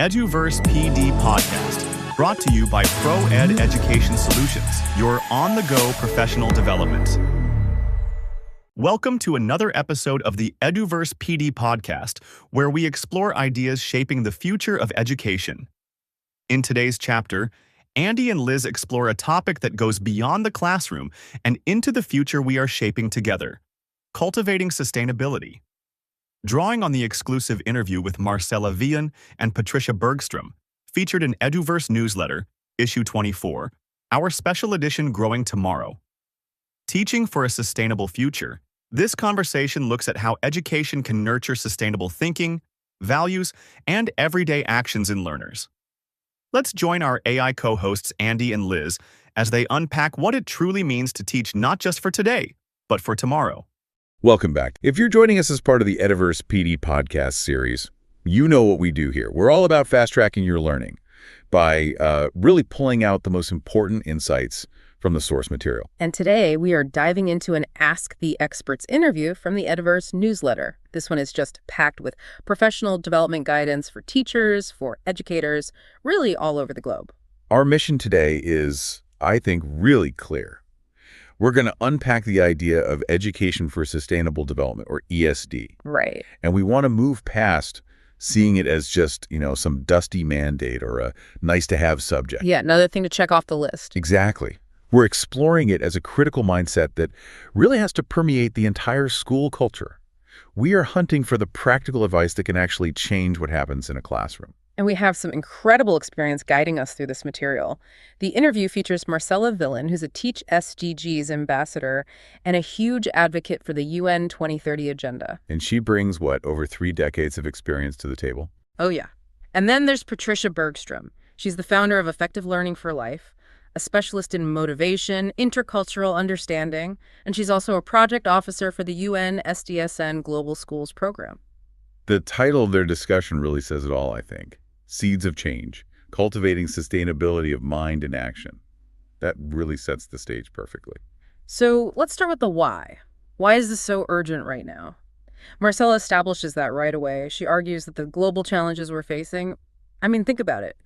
EduVerse PD Podcast, brought to you by ProEd Education Solutions, your on-the-go professional development. Welcome to another episode of the EduVerse PD Podcast, where we explore ideas shaping the future of education. In today's chapter, Andy and Liz explore a topic that goes beyond the classroom and into the future we are shaping together: cultivating sustainability. Drawing on the exclusive interview with Marcela Villan and Patricia Bergström, featured in EduVerse Newsletter, Issue 24, our special edition Growing Tomorrow. Teaching for a Sustainable Future, this conversation looks at how education can nurture sustainable thinking, values, and everyday actions in learners. Let's join our AI co-hosts Andy and Liz as they unpack what it truly means to teach not just for today, but for tomorrow. Welcome back. If you're joining us as part of the EduVerse PD Podcast series, you know what we do here. We're all about fast-tracking your learning by really pulling out the most important insights from the source material. And today we are diving into an Ask the Experts interview from the EduVerse Newsletter. This one is just packed with professional development guidance for teachers, for educators, really all over the globe. Our mission today is, I think, really clear. We're going to unpack the idea of education for sustainable development, or ESD. Right. And we want to move past seeing it as just, some dusty mandate or a nice-to-have subject. Yeah, another thing to check off the list. Exactly. We're exploring it as a critical mindset that really has to permeate the entire school culture. We are hunting for the practical advice that can actually change what happens in a classroom. And we have some incredible experience guiding us through this material. The interview features Marcela Villan, who's a Teach SDGs ambassador and a huge advocate for the UN 2030 agenda. And she brings, over 3 decades of experience to the table? Oh, yeah. And then there's Patricia Bergström. She's the founder of Effective Learning for Life, a specialist in motivation, intercultural understanding, and she's also a project officer for the UN SDSN Global Schools program. The title of their discussion really says it all, I think. Seeds of Change, Cultivating Sustainability of Mind and Action. That really sets the stage perfectly. So let's start with the why. Why is this so urgent right now? Marcela establishes that right away. She argues that the global challenges we're facing, think about it.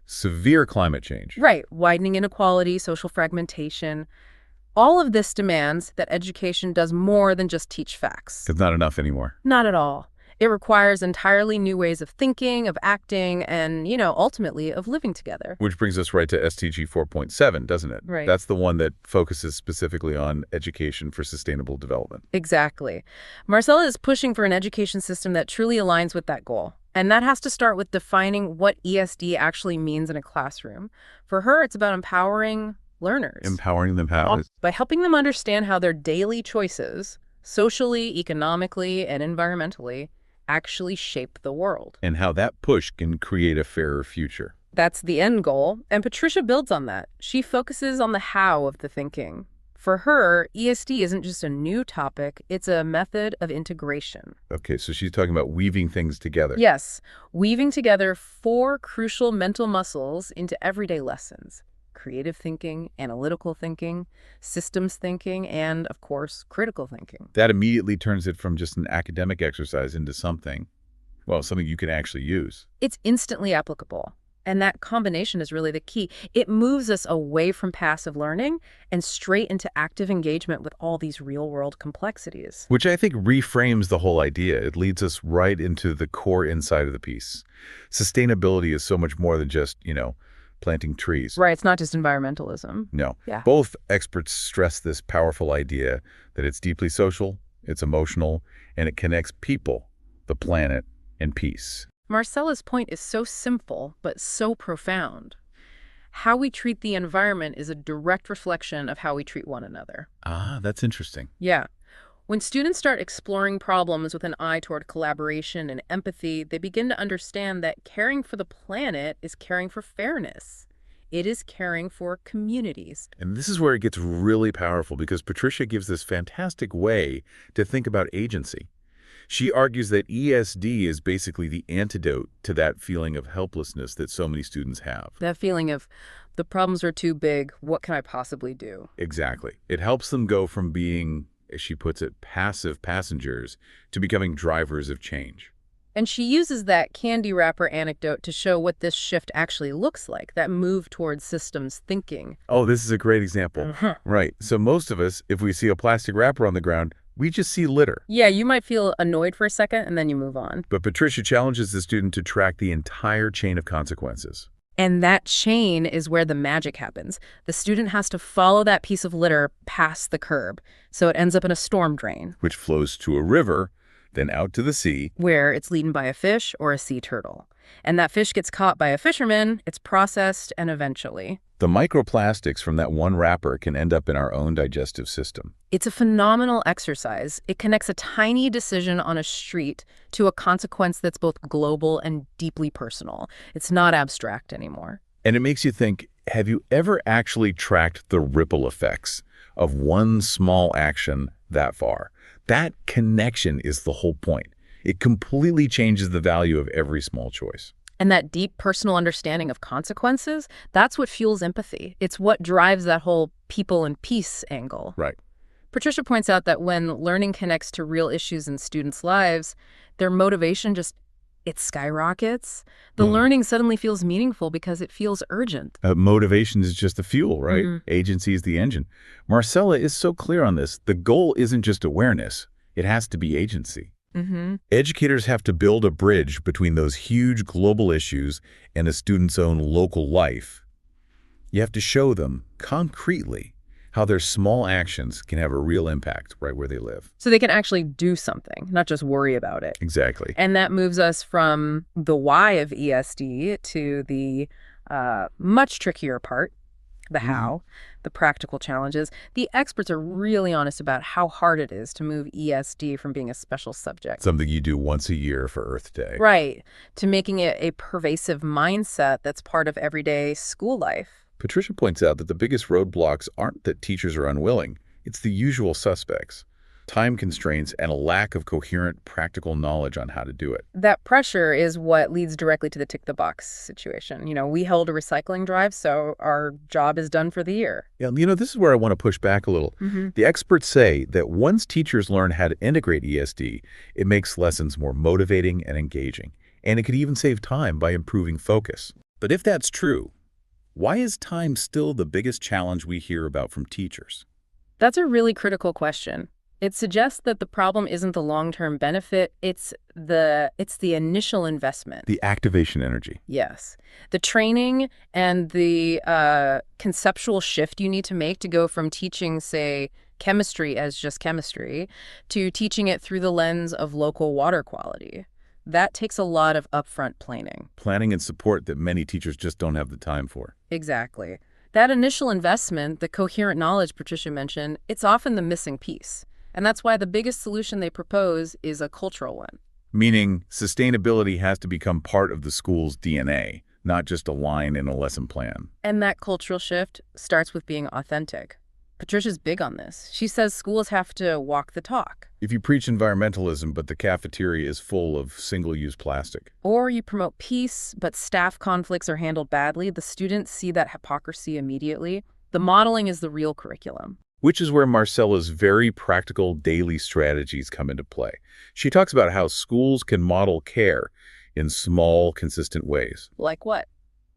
Severe climate change. Right. Widening inequality, social fragmentation. All of this demands that education does more than just teach facts. It's not enough anymore. Not at all. It requires entirely new ways of thinking, of acting, and, ultimately of living together. Which brings us right to SDG 4.7, doesn't it? Right. That's the one that focuses specifically on education for sustainable development. Exactly. Marcela is pushing for an education system that truly aligns with that goal. And that has to start with defining what ESD actually means in a classroom. For her, it's about empowering learners. Empowering them how? By helping them understand how their daily choices, socially, economically, and environmentally, actually shape the world. And how that push can create a fairer future. That's the end goal, and Patricia builds on that. She focuses on the how of the thinking. For her, ESD isn't just a new topic, it's a method of integration. Okay, so she's talking about weaving things together. Yes, weaving together 4 crucial mental muscles into everyday lessons: creative thinking, analytical thinking, systems thinking, and, of course, critical thinking. That immediately turns it from just an academic exercise into something you can actually use. It's instantly applicable. And that combination is really the key. It moves us away from passive learning and straight into active engagement with all these real-world complexities. Which I think reframes the whole idea. It leads us right into the core inside of the piece. Sustainability is so much more than just, planting trees. Right, it's not just environmentalism. No. Yeah. Both experts stress this powerful idea that it's deeply social, it's emotional, and it connects people, the planet, and peace. Marcela's point is so simple, but so profound. How we treat the environment is a direct reflection of how we treat one another. Ah, that's interesting. Yeah. When students start exploring problems with an eye toward collaboration and empathy, they begin to understand that caring for the planet is caring for fairness. It is caring for communities. And this is where it gets really powerful, because Patricia gives this fantastic way to think about agency. She argues that ESD is basically the antidote to that feeling of helplessness that so many students have. That feeling of, the problems are too big, what can I possibly do? Exactly. It helps them go from being, as she puts it, passive passengers to becoming drivers of change. And she uses that candy wrapper anecdote to show what this shift actually looks like, that move towards systems thinking. Oh, this is a great example. Right. So most of us, if we see a plastic wrapper on the ground, we just see litter. Yeah, you might feel annoyed for a second and then you move on. But Patricia challenges the student to track the entire chain of consequences. And that chain is where the magic happens. The student has to follow that piece of litter past the curb, so it ends up in a storm drain, Which flows to a river, then out to the sea. where it's eaten by a fish or a sea turtle. And that fish gets caught by a fisherman, it's processed, and eventually... The microplastics from that one wrapper can end up in our own digestive system. It's a phenomenal exercise. It connects a tiny decision on a street to a consequence that's both global and deeply personal. It's not abstract anymore. And it makes you think, have you ever actually tracked the ripple effects of one small action that far? That connection is the whole point. It completely changes the value of every small choice. And that deep personal understanding of consequences, that's what fuels empathy. It's what drives that whole people and peace angle. Right. Patricia points out that when learning connects to real issues in students' lives, their motivation it skyrockets. The learning suddenly feels meaningful because it feels urgent. Motivation is just the fuel, right? Agency is the engine. Marcela is so clear on this. The goal isn't just awareness. It has to be agency. Educators have to build a bridge between those huge global issues and a student's own local life. You have to show them concretely how their small actions can have a real impact right where they live. So they can actually do something, not just worry about it. Exactly. And that moves us from the why of ESD to the much trickier part, the how, the practical challenges. The experts are really honest about how hard it is to move ESD from being a special subject. Something you do once a year for Earth Day. Right, to making it a pervasive mindset that's part of everyday school life. Patricia points out that the biggest roadblocks aren't that teachers are unwilling. It's the usual suspects. Time constraints and a lack of coherent practical knowledge on how to do it. That pressure is what leads directly to the tick-the-box situation. You know, we held a recycling drive, so our job is done for the year. Yeah, this is where I want to push back a little. The experts say that once teachers learn how to integrate ESD, it makes lessons more motivating and engaging, and it could even save time by improving focus. But if that's true, why is time still the biggest challenge we hear about from teachers? That's a really critical question. It suggests that the problem isn't the long-term benefit, it's the initial investment. The activation energy. Yes. The training and the conceptual shift you need to make to go from teaching, say, chemistry as just chemistry to teaching it through the lens of local water quality. That takes a lot of upfront planning. Planning and support that many teachers just don't have the time for. Exactly. That initial investment, the coherent knowledge Patricia mentioned, it's often the missing piece. And that's why the biggest solution they propose is a cultural one. Meaning sustainability has to become part of the school's DNA, not just a line in a lesson plan. And that cultural shift starts with being authentic. Patricia's big on this. She says schools have to walk the talk. If you preach environmentalism, but the cafeteria is full of single-use plastic. Or you promote peace, but staff conflicts are handled badly, the students see that hypocrisy immediately. The modeling is the real curriculum. Which is where Marcela's very practical daily strategies come into play. She talks about how schools can model care in small, consistent ways. Like what?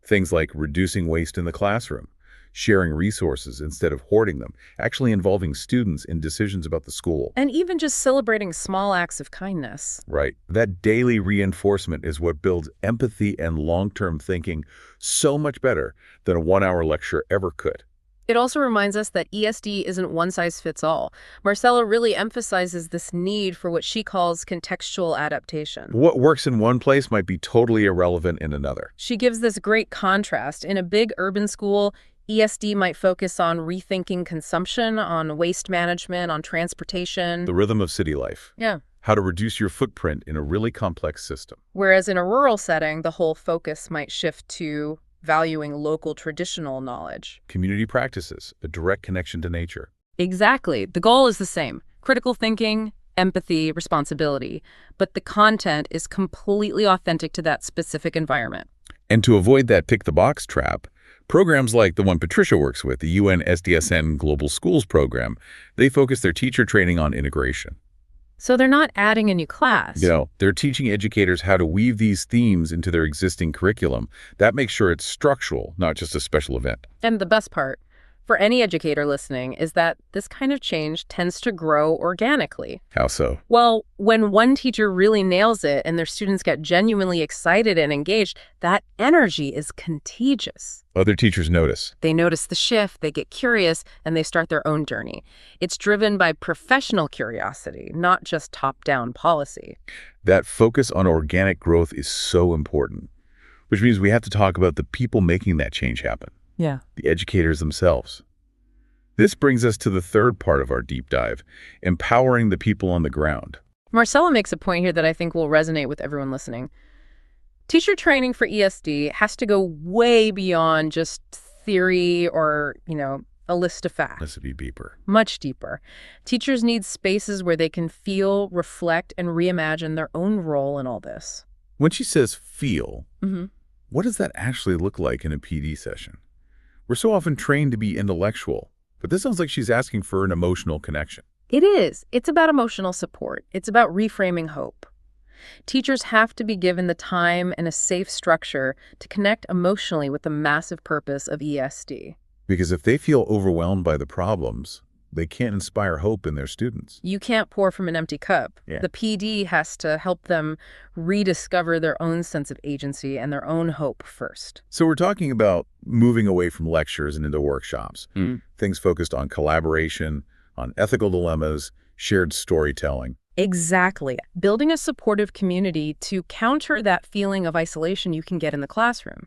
Things like reducing waste in the classroom, sharing resources instead of hoarding them, actually involving students in decisions about the school. And even just celebrating small acts of kindness. Right. That daily reinforcement is what builds empathy and long-term thinking so much better than a one-hour lecture ever could. It also reminds us that ESD isn't one size fits all. Marcela really emphasizes this need for what she calls contextual adaptation. What works in one place might be totally irrelevant in another. She gives this great contrast. In a big urban school, ESD might focus on rethinking consumption, on waste management, on transportation. The rhythm of city life. Yeah. How to reduce your footprint in a really complex system. Whereas in a rural setting, the whole focus might shift to valuing local traditional knowledge. Community practices, a direct connection to nature. Exactly. The goal is the same. Critical thinking, empathy, responsibility. But the content is completely authentic to that specific environment. And to avoid that pick-the-box trap, programs like the one Patricia works with, the UN SDSN Global Schools Program, they focus their teacher training on integration. So they're not adding a new class. They're teaching educators how to weave these themes into their existing curriculum. That makes sure it's structural, not just a special event. And the best part, for any educator listening, is that this kind of change tends to grow organically. How so? Well, when one teacher really nails it and their students get genuinely excited and engaged, that energy is contagious. Other teachers notice. They notice the shift, they get curious, and they start their own journey. It's driven by professional curiosity, not just top-down policy. That focus on organic growth is so important, which means we have to talk about the people making that change happen. Yeah. The educators themselves. This brings us to the third part of our deep dive, empowering the people on the ground. Marcela makes a point here that I think will resonate with everyone listening. Teacher training for ESD has to go way beyond just theory or, a list of facts. This would be deeper. Much deeper. Teachers need spaces where they can feel, reflect, and reimagine their own role in all this. When she says feel, what does that actually look like in a PD session? We're so often trained to be intellectual, but this sounds like she's asking for an emotional connection. It is. It's about emotional support. It's about reframing hope. Teachers have to be given the time and a safe structure to connect emotionally with the massive purpose of ESD. Because if they feel overwhelmed by the problems, they can't inspire hope in their students. You can't pour from an empty cup. Yeah. The PD has to help them rediscover their own sense of agency and their own hope first. So we're talking about moving away from lectures and into workshops. Things focused on collaboration, on ethical dilemmas, shared storytelling. Exactly. Building a supportive community to counter that feeling of isolation you can get in the classroom.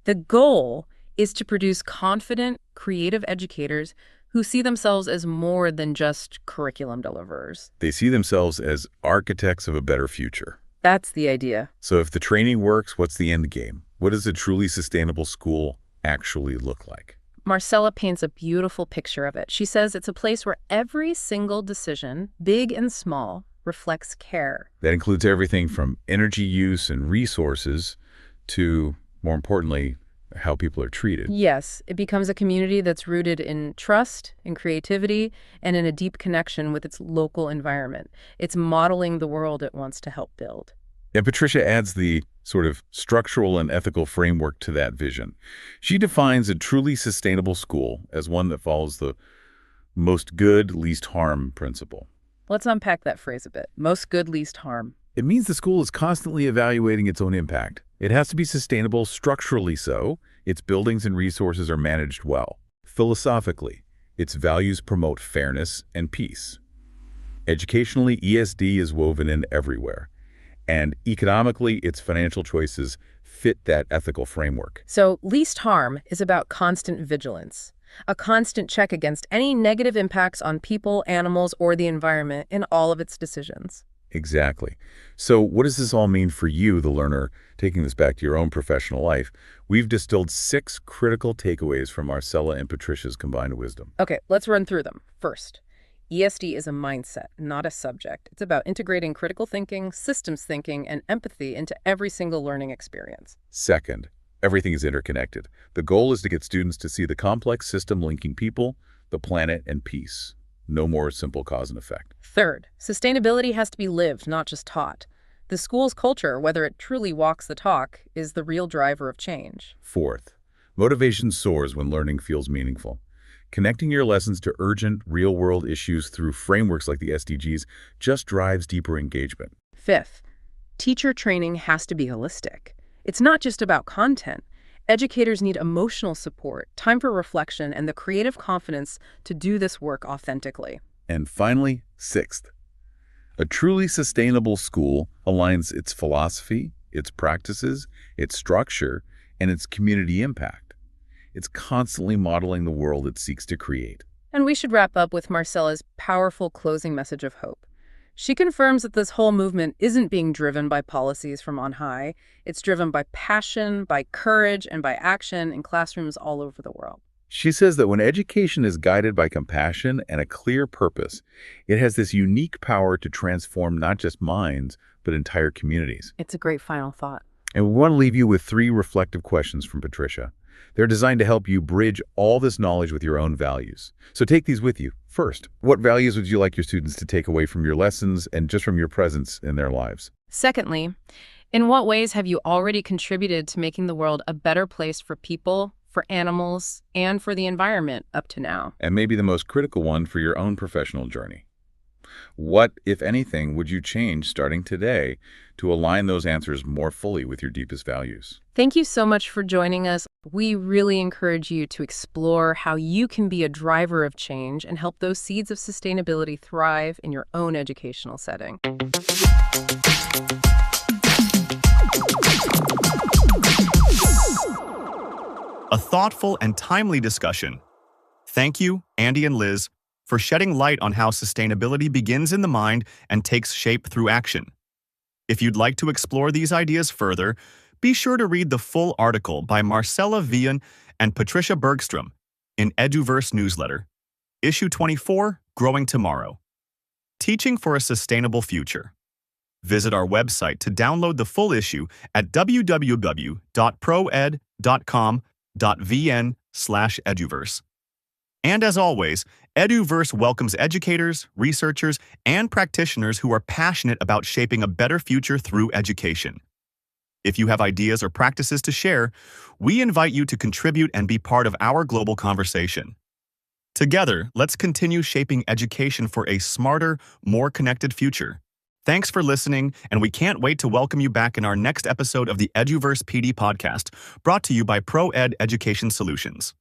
The goal is to produce confident, creative educators who see themselves as more than just curriculum deliverers. They see themselves as architects of a better future. That's the idea. So if the training works, what's the end game? What does a truly sustainable school actually look like? Marcela paints a beautiful picture of it. She says it's a place where every single decision, big and small, reflects care. That includes everything from energy use and resources to, more importantly, how people are treated. Yes, it becomes a community that's rooted in trust, in creativity, and in a deep connection with its local environment. It's modeling the world it wants to help build. And Patricia adds the sort of structural and ethical framework to that vision. She defines a truly sustainable school as one that follows the most good, least harm principle. Let's unpack that phrase a bit. Most good, least harm. It means the school is constantly evaluating its own impact. It has to be sustainable structurally so its buildings and resources are managed well. Philosophically, its values promote fairness and peace. Educationally, ESD is woven in everywhere. And economically, its financial choices fit that ethical framework. So least harm is about constant vigilance, a constant check against any negative impacts on people, animals, or the environment in all of its decisions. Exactly. So what does this all mean for you, the learner, taking this back to your own professional life? We've distilled 6 critical takeaways from Marcela and Patricia's combined wisdom. Okay, let's run through them. First, ESD is a mindset, not a subject. It's about integrating critical thinking, systems thinking, and empathy into every single learning experience. Second, everything is interconnected. The goal is to get students to see the complex system linking people, the planet, and peace. No more simple cause and effect. Third, sustainability has to be lived, not just taught. The school's culture, whether it truly walks the talk, is the real driver of change. Fourth, motivation soars when learning feels meaningful. Connecting your lessons to urgent, real-world issues through frameworks like the SDGs just drives deeper engagement. Fifth, teacher training has to be holistic. It's not just about content. Educators need emotional support, time for reflection, and the creative confidence to do this work authentically. And finally, sixth, a truly sustainable school aligns its philosophy, its practices, its structure, and its community impact. It's constantly modeling the world it seeks to create. And we should wrap up with Marcela's powerful closing message of hope. She confirms that this whole movement isn't being driven by policies from on high. It's driven by passion, by courage, and by action in classrooms all over the world. She says that when education is guided by compassion and a clear purpose, it has this unique power to transform not just minds, but entire communities. It's a great final thought. And we want to leave you with 3 reflective questions from Patricia. They're designed to help you bridge all this knowledge with your own values. So take these with you. First, what values would you like your students to take away from your lessons and just from your presence in their lives? Secondly, in what ways have you already contributed to making the world a better place for people, for animals, and for the environment up to now? And maybe the most critical one for your own professional journey. What, if anything, would you change starting today to align those answers more fully with your deepest values? Thank you so much for joining us. We really encourage you to explore how you can be a driver of change and help those seeds of sustainability thrive in your own educational setting. A thoughtful and timely discussion. Thank you, Andy and Liz, for shedding light on how sustainability begins in the mind and takes shape through action. If you'd like to explore these ideas further, be sure to read the full article by Marcela, Villan, and Patricia Bergström in EduVerse Newsletter, Issue 24, Growing Tomorrow. Teaching for a Sustainable Future. Visit our website to download the full issue at www.proed.com.vn/eduverse. And as always, EduVerse welcomes educators, researchers, and practitioners who are passionate about shaping a better future through education. If you have ideas or practices to share, we invite you to contribute and be part of our global conversation. Together, let's continue shaping education for a smarter, more connected future. Thanks for listening, and we can't wait to welcome you back in our next episode of the EduVerse PD Podcast, brought to you by ProEd Education Solutions.